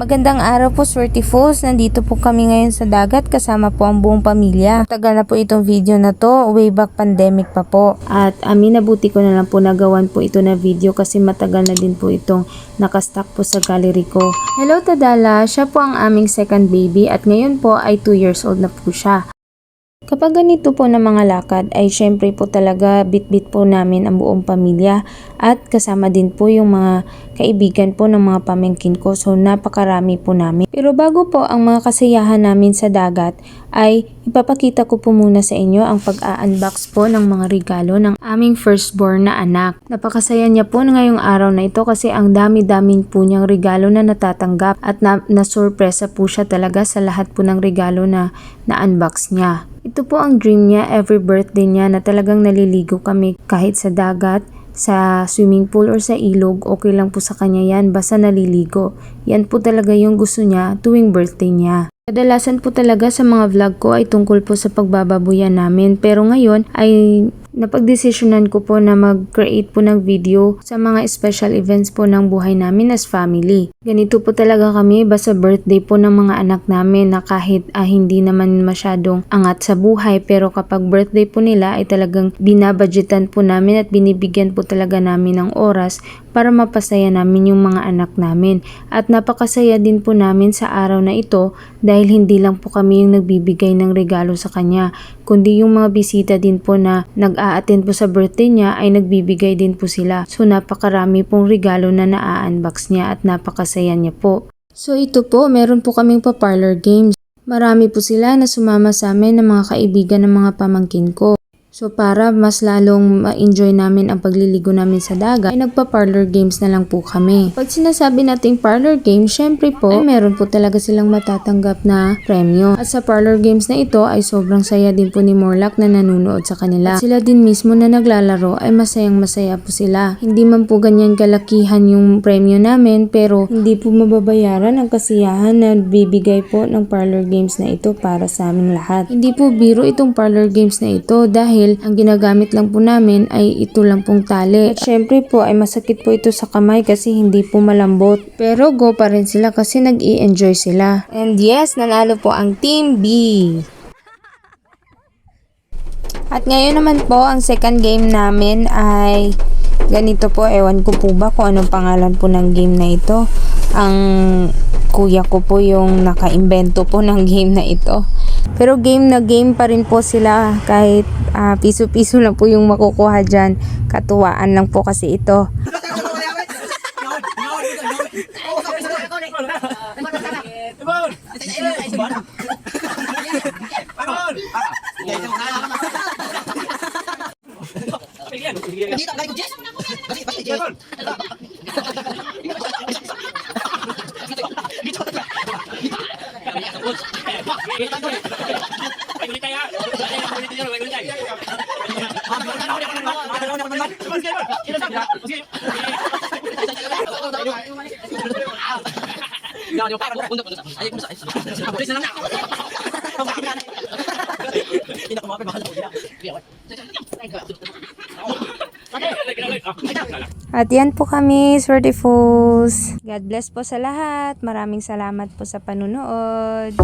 Magandang araw po, Swertifuls. Nandito po kami ngayon sa dagat kasama po ang buong pamilya. Matagal na po itong video na to, way back pandemic pa po. At nabuti ko na lang po nagawan po ito na video kasi matagal na din po itong nakastock po sa gallery ko. Hello Tadala, siya po ang aming second baby at ngayon po ay 2 years old na po siya. Kapag ganito po na mga lakad ay syempre po talaga bit-bit po namin ang buong pamilya at kasama din po yung mga kaibigan po ng mga pamangkin ko, so napakarami po namin. Pero bago po ang mga kasiyahan namin sa dagat ay ipapakita ko po muna sa inyo ang pag-a-unbox po ng mga regalo ng aming firstborn na anak. Napakasaya niya po ngayong araw na ito kasi ang dami-daming po niyang regalo na natatanggap at na-surpresa po siya talaga sa lahat po ng regalo na na-unbox niya. Ito po ang dream niya every birthday niya na talagang naliligo kami kahit sa dagat, sa swimming pool or sa ilog, okay lang po sa kanya yan basta naliligo. Yan po talaga yung gusto niya tuwing birthday niya. Kadalasan po talaga sa mga vlog ko ay tungkol po sa pagbababuyan namin pero ngayon ay napagdesisyonan ko po na mag-create po ng video sa mga special events po ng buhay namin as family. Ganito po talaga kami basta birthday po ng mga anak namin na kahit hindi naman masyadong angat sa buhay pero kapag birthday po nila ay talagang binabudgetan po namin at binibigyan po talaga namin ng oras para mapasaya namin yung mga anak namin. At napakasaya din po namin sa araw na ito dahil hindi lang po kami yung nagbibigay ng regalo sa kanya, kundi yung mga bisita din po na nag-a-attend po sa birthday niya ay nagbibigay din po sila. So napakarami pong regalo na na-unbox niya at napakasaya niya po. So ito po, meron po kaming pa-parlor games. Marami po sila na sumama sa amin ng mga kaibigan ng mga pamangkin ko. So para mas lalong ma-enjoy namin ang pagliligo namin sa dagat, ay nagpa-parlor games na lang po kami. Pag sinasabi nating parlor games, syempre po, ay meron po talaga silang matatanggap na premyo. At sa parlor games na ito ay sobrang saya din po ni Morlack na nanunood sa kanila. At sila din mismo na naglalaro ay masayang masaya po sila. Hindi man po ganyan kalakihan yung premyo namin pero hindi po mababayaran ang kasiyahan na bibigay po ng parlor games na ito para sa aming lahat. Hindi po biro itong parlor games na ito dahil ang ginagamit lang po namin ay ito lang pong tali. At syempre po ay masakit po ito sa kamay kasi hindi po malambot. Pero go pa rin sila kasi nag-i-enjoy sila. And yes, nanalo po ang Team B. At ngayon naman po, ang second game namin ay ganito po. Ewan ko po ba kung anong pangalan po ng game na ito. Ang kuya ko po yung naka-imbento po ng game na ito. Pero game na game pa rin po sila kahit piso-piso lang po yung makukuha dyan. Katuwaan lang po kasi ito. At yan po kami, Swertifuls. God bless po sa lahat. Maraming salamat po sa panunood.